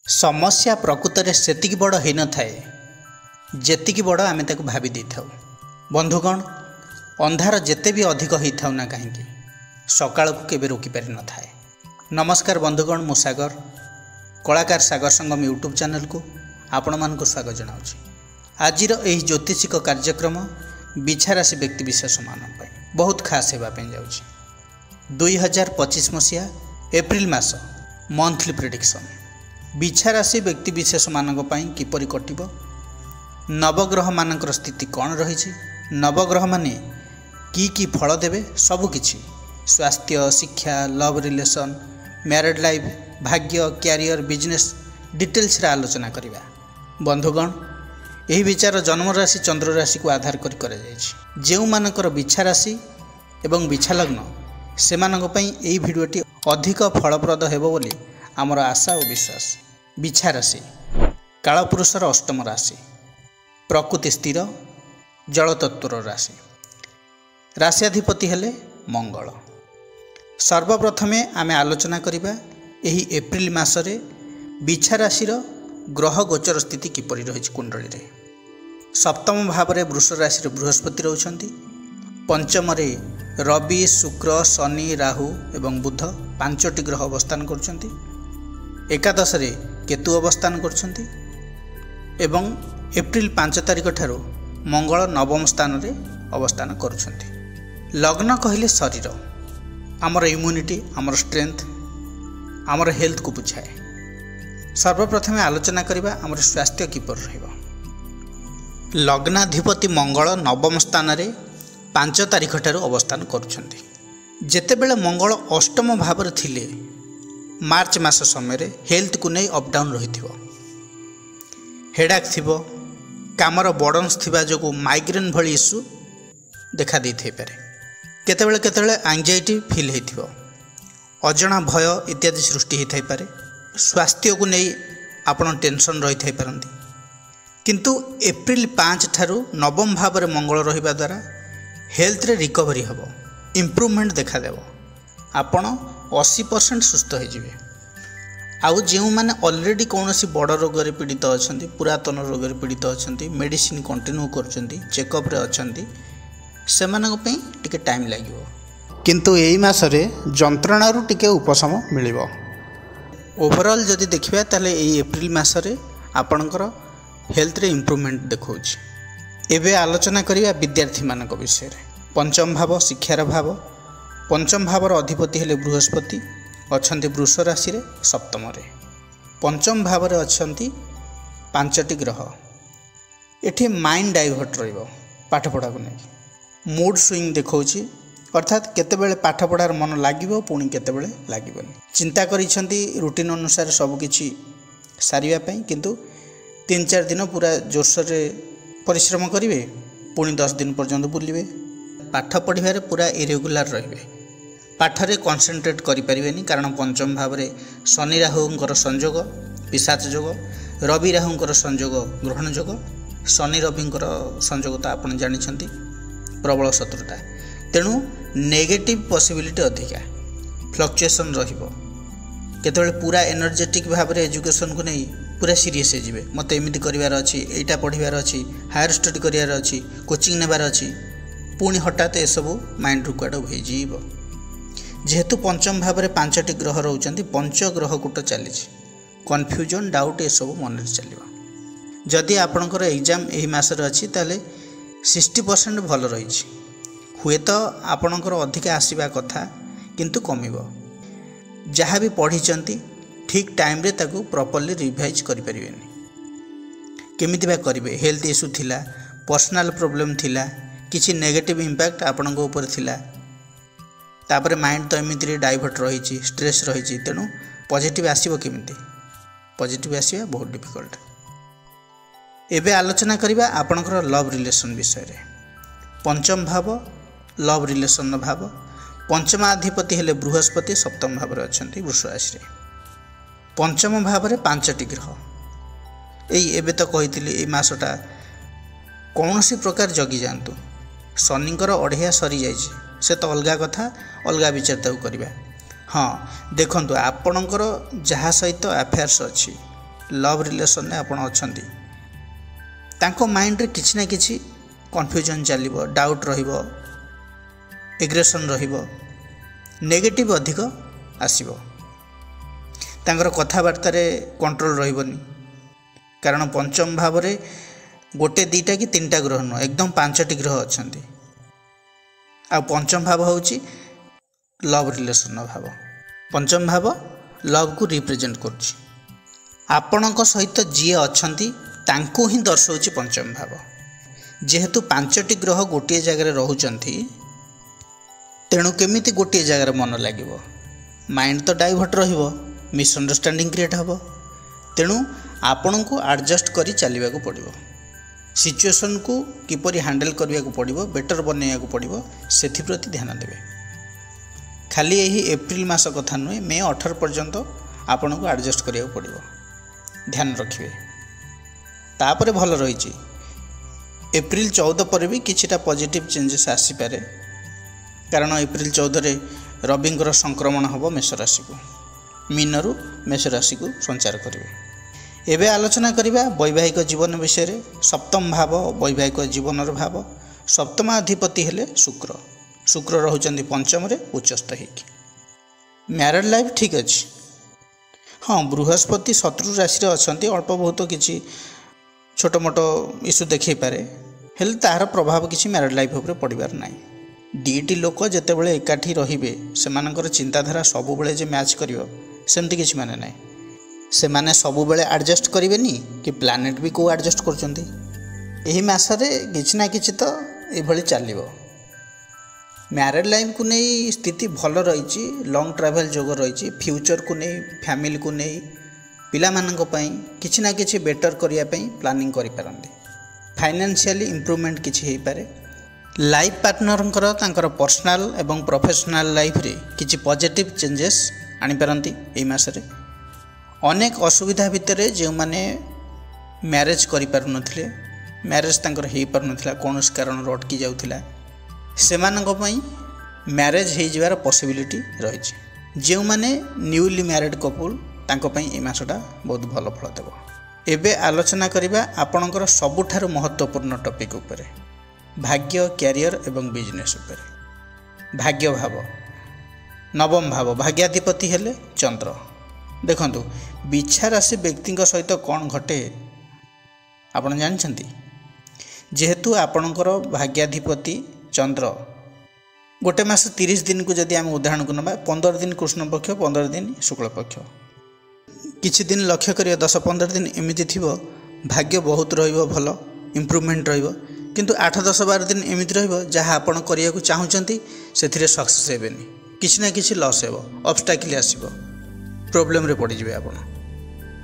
समस्या प्रकृत में सेतिकी बड़ हो न थाए जेतिकी बड़ आम ताक भावी दे था। बंधुगण, अंधार जिते भी अधिक होता ना कहीं सकाल को केवे रोकी पारि न थाए। नमस्कार बंधुगण, मु सागर कलाकार सागर संगम यूट्यूब चैनल को आपण मानक स्वागत जनाऊँगी। आज ज्योतिषिक कार्यक्रम बिछा राशि व्यक्ति विशेष मान बहुत खास होगापी जाऊँगी। 2025 मसीहा एप्रिल मास मंथली प्रेडिक्शन बिछा राशि व्यक्ति विशेष मानक किपरि कटिब, नवग्रह मानकर स्थिति कौन रही, नवग्रह माने की फल देवे, सबकिछि स्वास्थ्य, शिक्षा, लव रिलेशन, मैरिड लाइफ, भाग्य, कैरियर, बिजनेस डिटेल्स रे आलोचना करिबा। बंधुगण, यही विचार जन्म राशि चंद्र राशि को आधार कर जो मानकर बिछा राशि एवं बिछा लग्न से यही भिडियोटी अधिक फलप्रद हेबो बोली आमर आशा और विश्वास। बिछा राशि कालपुरुषर अष्टम राशि, प्रकृति स्थिर, जलतत्वर राशि, राशियाधिपति हेले मंगल। सर्वप्रथमे आमे आलोचना करिबा एही एप्रिल मासरे बिछा राशिर ग्रह गोचर स्थिति किपरि रही कुंडली रे। सप्तम भाव में वृष राशि बृहस्पति रहउछंती, पंचम रे रवि, शुक्र, शनि, राहु एवं बुध पांचटी ग्रह अवस्थान करछंती। एकादश रे केतु अवस्थान करछंती एवं एप्रिल 5 तारिख ठारू मंगल नवम स्थान रे अवस्थान करछंती। लग्न कहले शरीर, आमर इम्यूनिटी, आमर स्ट्रेंथ, आमर हेल्थ को बुझाए। सर्वप्रथमे आलोचना करिबा आमर स्वास्थ्य किपर रहइबो। लग्नाधिपति मंगल नवम स्थान रे 5 तारिख ठारू अवस्थान करुछंती। जेतेबेले मंगल अष्टम भाव रे थिले मार्च मास समय रे हेल्थ को नहीं अप डाउन रही, हेडाक थिबो, कामर बर्डन्स थिबा जो माइग्रेन भली इश्यू देखा दे थे पारे, केतेबेले केतेबेले एंजाइटी फील होइथिबो, अजणा भय इत्यादि सृष्टि होई थाई पारे, स्वास्थ्य को नहीं आपण टेंशन रही थाई पारंती। किंतु एप्रिल 5 ठारू नवम भाव रे मंगल रहिबा द्वारा हेल्थ रे रिकवरी हबो, इम्प्रूवमेंट देखा देबो, आपण 80% सुस्थ होइजिवे। आउ जो मैंने ऑलरेडी कौन सी बड़ रोग रे पीड़ित अच्छा, पुरातन रोग रे पीड़ित अच्छा, मेडिसिन कंटिन्यू करछंती, चेकअप रे अछंती, सेमानक पई टिके टाइम लागिवो, किंतु एई मासरे जंत्रणारू टिके उपशम मिलिवो। ओवरऑल जदि देखिबा ताले एई एप्रिल मासरे आपणकर हेल्थ रे इम्प्रूवमेंट देखौछि। एबे आलोचना करिया विद्यार्थी मानक विषय रे। पंचम भाव शिक्षार भाव, पंचम भावर अधिपति हेले बृहस्पति अछंती वृष राशि रे सप्तम रे। पंचम भाव रे अछंती 5टी ग्रह। एठी माइंड डाइवर्ट रहिबो पाठ पढ़ा को नै, मूड स्विंग देखौछि, अर्थात केतेबेले पाठ पढ़ार मन लागिबो पुणी केतेबेले लागिबोनी। चिंता करिसंती रूटीन अनुसार सब किछि सारिबा पई, किंतु 3-4 दिन पूरा जोरसोर रे परिश्रम करिवे, पुणी 10 दिन पर्यंत बुलिवे, पाठ पढ़िबारे पूरा इरेगुलर रहिबे, पाठरे कॉन्सेंट्रेट करि परिबेनी। कारण पंचम भाव रे शनि राहुंकर संयोग पिशाच जोग, रवि राहुंकर संयोग ग्रहण जोग, शनि रविंकर संयोग तो आपण जानिछंती प्रबल शत्रुता, तेणु नेगेटिव पॉसिबिलिटी अधिका, फ्लक्चुएशन रहिबो। केतबेले पूरा एनर्जेटिक भाव रे एजुकेशन को नहीं पूरा सीरीयस हो जिवे, मते एमिति करिवार अछि, एटा पढ़िवार अछि, हायर स्टडी करिवार अछि, कोचिंग नेबार अछि, पुणी हठात ए सब माइंड रुकाट हो। जेहेतु पंचम भाव में 5टी ग्रह रोचंती, पंच ग्रह कूट चली, कन्फ्यूजन डाउट ए सब मन चलो। जदि आपणकर एग्जाम यही मासरे अच्छी ताले 60% भल रही, हुए तो आपणकर अधिक आसवा कथा, किंतु कमिबो। जहाँ भी पढ़ी ठीक टाइम रे ताकू प्रॉपर्ली रिवाइज करिपरिबेनी। केमिति बा करिवे, हेल्थ इश्यू थिला, पर्सनल प्रॉब्लम थिला, किसी नेगेटिव इंपैक्ट आपणको ऊपर थिला, तापर माइंड तो एमिति डाइवर्ट रही, स्ट्रेस रही, तेणु पॉजिटिव आसीबो केमिति, पॉजिटिव आसीबा बहुत डिफिकल्ट। एबे आलोचना करिबा आपणकर लव रिलेशन विषय रे। पंचम भाव लव रिलेशन भाव, पंचमाधिपति हेले बृहस्पति सप्तम भाव रे अछंती वृष राशि रे। पंचम भाव रे 5टी ग्रह। एई एबे तो कहितली एई मासटा कौनसी प्रकार जगी जातु, शनिकर अढ़िया सरी जाइए, से तो अलग कथा, अलग विचार ताकू करवा। हाँ देखु आपणकर जहाँ सहित अफेयर्स अच्छी लव रिलेशन में आपण अछंती तांको माइंड रे किछि ना किछि कन्फ्यूजन चलिबो, डाउट रहिबो, एग्रेशन रहिबो, नेगेटिव अधिक आसीबो, तांकर कथाबार्ता रे कंट्रोल रहिबोनी। कारण पंचम भाव रे गोटे दीटा कि तीनटा ग्रह न एकदम 5टी ग्रह अछंती। आ पंचम भाव होची लव रिलेशन भाव। पंचम भाव लव को रिप्रेजेंट करछि। आपणक सहित जी अछंती तांको ही दर्शाउछि पंचम भाव। जेहेतु 5टी ग्रह गोटे जगह रहुचंती तेणु केमिति गोटे जगह मन लागिबो, माइंड तो डाइवर्ट रहिबो, मिसअंडरस्टैंडिंग क्रिएट हबो। तेणु आपण को एडजस्ट करी चलवा को पड़ो, सिचुएशन को किपरि हैंडल करने को पड़ो, बेटर बनैया को पड़ो, से प्रति ध्यान देवे। खाली यही एप्रिल मास कथा नुहे, मे 18 पर्यंत आपण को एडजस्ट करिया को पड़ो, ध्यान रखिए। तापर भल रही एप्रिल 14 पर भी किछिटा पॉजिटिव चेंजेस आसी पारे। कारण एप्रिल 14 रे रविंकर संक्रमण हम मेष राशि को, मीनरू मेष राशि को संचार करेंगे। एबे आलोचना करिबा वैवाहिक जीवन विषय रे। सप्तम भाव वैवाहिक जीवनर भाव। सप्तमाधिपति हेले शुक्र। शुक्र रहउचंदी पंचम रे उच्चस्थ हेकि। मैरिड लाइफ ठीक अछि। हाँ, बृहस्पति शत्रु राशि रे अछंती, अल्प बहुत किछि छोट मोट इश्यू देखै पारे, हेले तार प्रभाव किछि मैरिड लाइफ उपरे पड़िबार नाही। डीटी लोक जेतेबेले एकाठी रहिबे सेमानकर चिंताधारा सब बेले जे मैच करिवो सेमति किछि माने नाही। से माने सबु बेले एडजस्ट करेंगे कि प्लानेट भी को एडजस्ट करछंती। एही मासरे किछि ना किछि तो एभली चलिबो। मैरिड लाइफ को नहीं स्थिति भल रही, लॉन्ग ट्रैवल जोग रही, फ्यूचर को नहीं, फैमिली को नहीं, पिला मानक पई किछि ना किछि बेटर करिया पई प्लानिंग करि पारंती। फाइनेंशियली इंप्रूवमेंट किछि हेई पारे। लाइफ पार्टनरंकर तांकर पर्सनल एवं प्रोफेशनल लाइफ रे किछि पॉजिटिव चेंजेस आनि पारंती। एई मासरे अनेक असुविधा भितर जो मैंने मैरेज करि पारु नथिले, मैरेज तांकर हेई पारु नथिला, कोनोस कारण अटकी जाउथिला, सेमानक पई मैरेज हेई जिवार पॉसिबिलिटी रही। जो मैंने न्यूली मैरिड कपल तांको पई ए मासटा बहुत भल फल देबो। एबे आलोचना करिबा आपणकर सबुठारु महत्वपूर्ण टॉपिक उपरे, भाग्य, कैरियर एवं बिजनेस उपरे। भाग्य भाव नवम भाव, भाग्याधिपति हेले चंद्र। देखंतु बिछा राशि व्यक्ति सहित कौन घटे आपण जानछंती। जेहेतु आपणकर भाग्याधिपति चंद्र गोटे मास 30 दिन को जदि आम उदाहरण को नबा, 15 दिन कृष्ण पक्ष, 15 दिन शुक्ल पक्ष, किछि दिन लक्ष्य करिया 10-15 दिन एमिति थिबो, भाग्य बहुत रहिबो, भल इंप्रूवमेंट रहिबो। किंतु 8-10-12 दिन एमिति रहिबो जहाँ आपण करिया को चाहुचंती सेथिरे सक्सेस हेबेनी, किछि ना किछि लॉस हेबो, ऑब्स्टैकल आसीबो, प्रॉब्लम रे पड़ी जिवे आपण।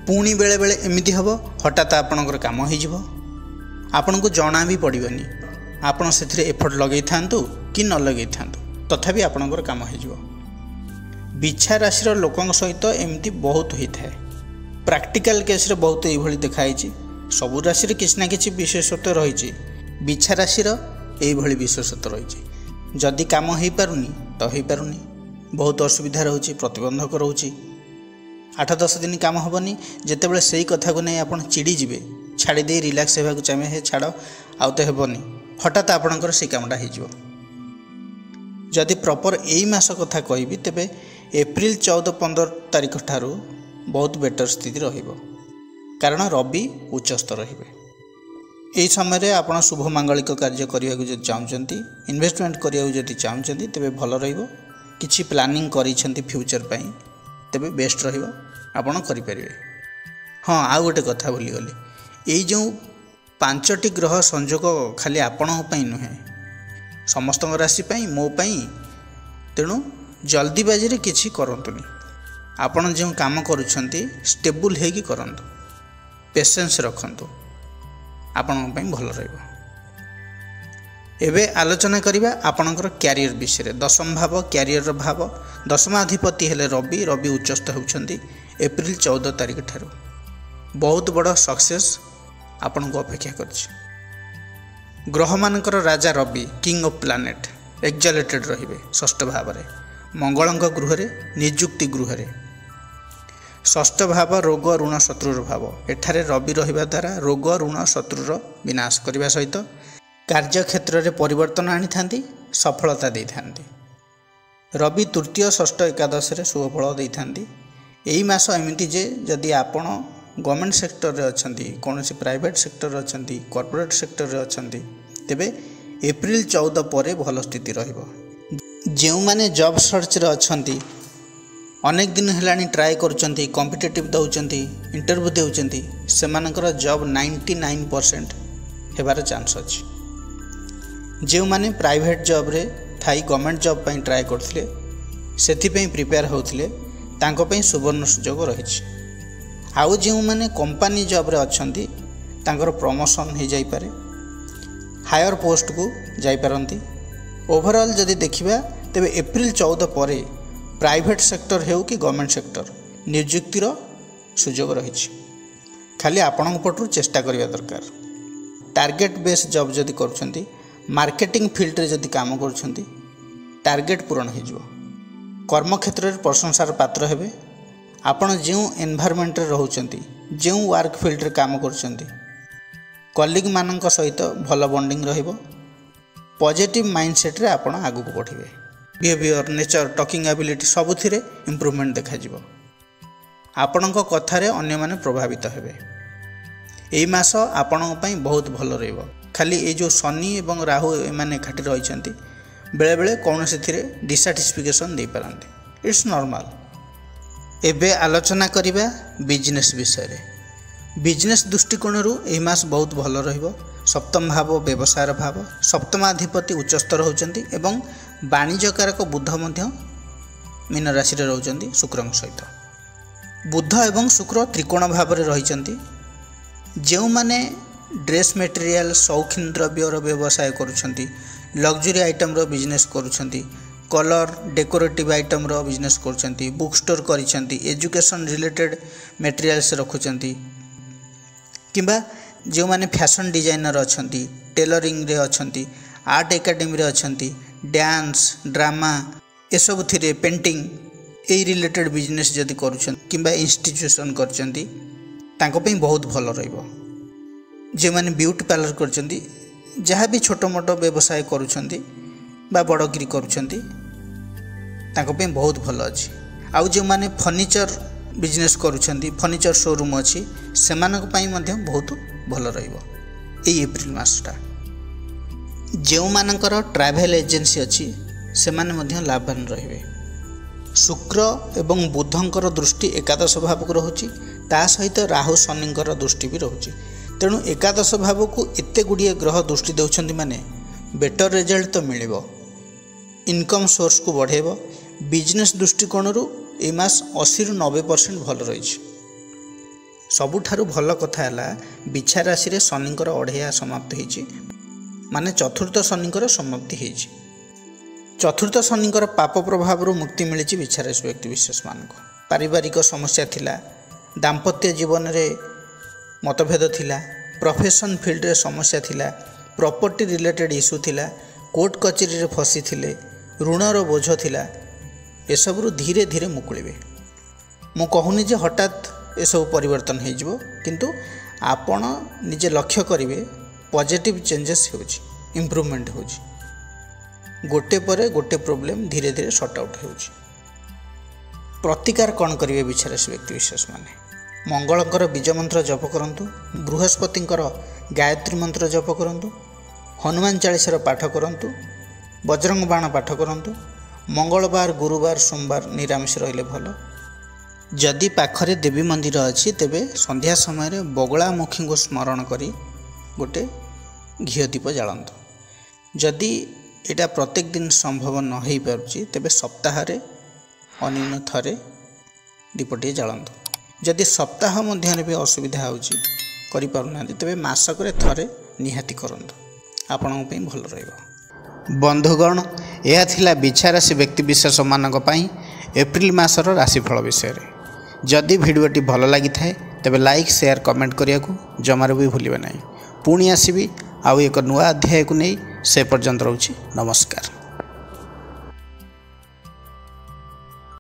पुणी बेले बेले एमिति हबो, हठात आपणकर काम हो जिवो, आपण को जणा भी पड़िबनी। आपण सेथिरे एफर्ट लगै थांतु कि न लगै थांतु, तथापि आपणकर काम हो जिवो। बिछा राशि रो लोकन सहित एमिति बहुत होई थाए। प्रैक्टिकल केस रे बहुत एई भली देखाई छि। सब राशि रे किछि ना किछि विशेषत्व रही छि, बिछा राशि रो एई भली विशेषत्व रही छि। जदि काम हो पारुनी तो हो पारुनी, बहुत असुविधा रहउछि, प्रतिबंधक रहउछि। 8-10 दिन काम हेनी, जितेबाला से कथा को नहीं आप चिड़ी जी छाड़ी दे रिलैक्स होगा चाहिए, हे छाड़ आउ तो हेनी, हठात आपणकर से कामटा हो। जदि प्रॉपर यही मास कथा कहि तेबे एप्रिल 14-15 तारीख ठारू बहुत बेटर स्थिति रहिबो। कारण रवि उच्चस्थ रहिबे। यही समय आप शुभ मांगलिक कार्य करने को जब चाहते, इन्वेस्टमेंट करने को जब चाहते तेबे भल रहिबो। किछि प्लानिंग करिसेंती फ्यूचर पई तेबे बेस्ट रहिबो, आपण करि परिबे। हाँ, आ गोटे कथा भूली गली, यही जो 5टी ग्रह संयोग खाली आपण नुहे, समस्त राशि पाई, मो पाई। तेणु जल्दीबाजी रे किछि करंतुनी। आपण जो काम करूछंती स्टेबल हेकी करंतु, पेशेंस रखंतु, आपण पाई भल रहिबो। एबे आलोचना करिबा आपणकर कैरियर विषय। दशम भाव कैरियर भाव। दशमाधिपति हेले रवि। रवि उच्चस्थ होउछंती एप्रिल 14 तारीख ठारू। बहुत बड़ सक्सेस आपण को अपेक्षा करछि। ग्रह मानकर Raja Ravi, king of planet, एक्जालेटेड रहिबे षष्ठ भाव रे, मंगलंक गृह रे, निजुक्ति गृह रे। षष्ठ भाव रोग ऋण शत्रुर भाव। एठारे रवि रहिबा द्वारा रोग ऋण शत्रुर विनाश करने सहित कार्य क्षेत्र में परिवर्तन आनी थांती, सफलता दे थांती। रवि तृतीय षष्ठ एकादश रे शुभ फल दे थांती। एही मास एमिति जे जदि आपण गवर्नमेंट सेक्टर रे अछंती, कोनोसी प्राइवेट सेक्टर रे अछंती, कॉर्पोरेट सेक्टर रे अछंती, तेबे एप्रिल 14 परे भल स्थिति रहिबो। जेउ माने जॉब सर्च रे अछंती, अनेक दिन हेलानी ट्राई करूचंती, कॉम्पिटिटिव दउचंती, इंटरव्यू देउचंती, सेमानकर जॉब 99% हेबार चांस अछि। जेउ माने प्राइवेट जॉब रे थाई गवर्नमेंट जॉब पई ट्राई करथिले, सेथि पई प्रिपेयर होउथिले, तांको पई सुवर्ण सुयोग रहिछि। आउ जेउ माने कंपनी जॉब रे अछंती, तांकर प्रमोशन हो जाई पारे, हायर पोस्ट को जाई पारंती। ओवरऑल जदि देखिबा तेबे एप्रिल 14 परे प्राइवेट सेक्टर हेउ कि गवर्नमेंट सेक्टर नियुक्तिर सुयोग रहिछि। खाली आपणक पटु चेष्टा करिया दरकार। टार्गेट बेस जॉब जदि करूछंती, मार्केटिंग फील्ड रे जदि काम करूछंती, टार्गेट पूरण हो जिवो। कर्म क्षेत्र रे प्रशंसार पात्र हेबे। आपण जेउ एनवायरनमेंट रे रहउचंती, जेउ वर्क फील्ड रे काम करूछंती, कलीग मानक सहित भल बॉन्डिंग रहिबो। पॉजिटिव माइंडसेट रे आपण आगु को बढ़िबे। बिहेवियर, नेचर, टॉकिंग एबिलिटी सबुथिरे इंप्रूवमेंट देखा जिवो। आपणक कथारे अन्य माने प्रभावित हेबे। एई मास आपणक पई बहुत भल रहइबो। खाली ए जो शनि एवं राहु एमाने खाटी रहिचंती, बेले बेले कौनसी थिरे डिसैटिस्फिकेशन दे पारंती। It's normal. एबे आलोचना करिबा बिजनेस विषय रे। बिजनेस दृष्टिकोण रु एही मास बहुत भल रहिबो। सप्तम भाव व्यवसाय भाव, सप्तमाधिपति उच्चस्तर होचंती एवं वाणिज्यकारक बुध मध्य मीन राशि रे रहउचंती शुक्र सहित। बुध एवं शुक्र त्रिकोण भाव रे रहिचंती। जेउ माने ड्रेस मटेरियल, शौखिन द्रव्यर व्यवसाय करूछंती, लग्जरी आइटम रो बिजनेस करूछंती, कलर डेकोरेटिव आइटम रो बिजनेस करूछंती, बुक स्टोर करिछंती, एजुकेशन रिलेटेड मटेरियल्स रखुछंती, किंबा जो माने फैशन डिजाइनर अछंती, टेलरिंग रे अछंती, आर्ट एकेडमी रे अछंती, डांस ड्रामा ए सब थिरे पेंटिंग ए रिलेटेड बिजनेस जदि करूछंती, किंबा इंस्टीट्यूशन करछंती, तांको पई बहुत भल रहइबो। जे माने ब्यूटी पार्लर करछंती, जहाँ भी छोट मोट व्यवसाय करूछंती बा बड़गिरी करूछंती, तांको पे बहुत भल अछि। आउ जो माने फर्नीचर बिजनेस करूछंती, फर्नीचर शोरूम अछि, सेमानक पई मध्य बहुत भल रहइबो एई एप्रिल मासटा। जेउ मानकर ट्रैवल एजेंसी अछि, सेमाने मध्य लाभवान रहिबे। शुक्र एवं बुधंकर दृष्टि एकादश भाव को रहुछि, ता सहित राहु शनिंकर दृष्टि भी रहुछि। तेणु एकादश भाव को एते गुड़िए ग्रह दृष्टि देउछंती माने बेटर रिजल्ट तो मिलिबो, इनकम सोर्स को बढ़ेबो। बिजनेस दृष्टिकोण रु ए मास 80 रु 90% भल रहिछि। सबुठारु भल कथा हैला बिछा राशि रे शनिंकर अढ़ेया समाप्त हेछि, माने चतुर्थ शनिंकर समाप्ति हेछि। चतुर्थ शनिंकर पाप प्रभाव रु मुक्ति मिलिछि बिछा राशि व्यक्ति विशेष मानको। पारिवारिक समस्या थिला, दाम्पत्य जीवन रे मतभेद थिला, प्रोफेशन फील्ड रे समस्या थिला, प्रॉपर्टी रिलेटेड इश्यू थिला, कोर्ट कचेरी रे फसी थिले, ऋणर बोझ थिला, ए सब रु धीरे धीरे मुकुलिबे। मु कहूनी जे हठात ए सब परिवर्तन हो जिवो, किंतु आपण निजे लक्ष्य करिवे पॉजिटिव चेंजेस होछि, इंप्रूवमेंट होछि। गोटे परे गोटे प्रॉब्लम धीरे धीरे सॉर्ट आउट होछि। प्रतिकार कौन करिवे बिछाराशि व्यक्ति विशेष माने? मंगलंकर बीज मंत्र जप करंतु, बृहस्पतिंकर गायत्री मंत्र जप करंतु, हनुमान चालीसार पाठ करंतु, बजरंग बाण पाठ करंतु। मंगलवार, गुरुवार, सोमवार निरामिष रहिले भल। जदि पाखरे देवी मंदिर अछि तेबे संध्या समय रे बगलामुखी को स्मरण करी गोटे घी दीप जालंतु। जदि एटा प्रत्येक दिन संभव न हो पारुछि तेबे सप्ताह रे अन्य थरे दीपटी जालंतु। जदि सप्ताह मध्य भी असुविधा होछि करि पारुना तेबे मासक रे थरे निहाती करंतु, आपन पई भल रहइबो। बंधुगण, यह थिला बिछाराशि व्यक्ति विशेष मानक पई एप्रिल मासर राशिफल विषय रे। जदि भिडियोटी भल लगी थाए तेबे लाइक, शेयर, कमेंट करिया को जमार भी भूलिबे नाही। पुणी आसीबी आउ एक नुआ अध्याय को नहीं, से पर्यंत रहउछि। नमस्कार।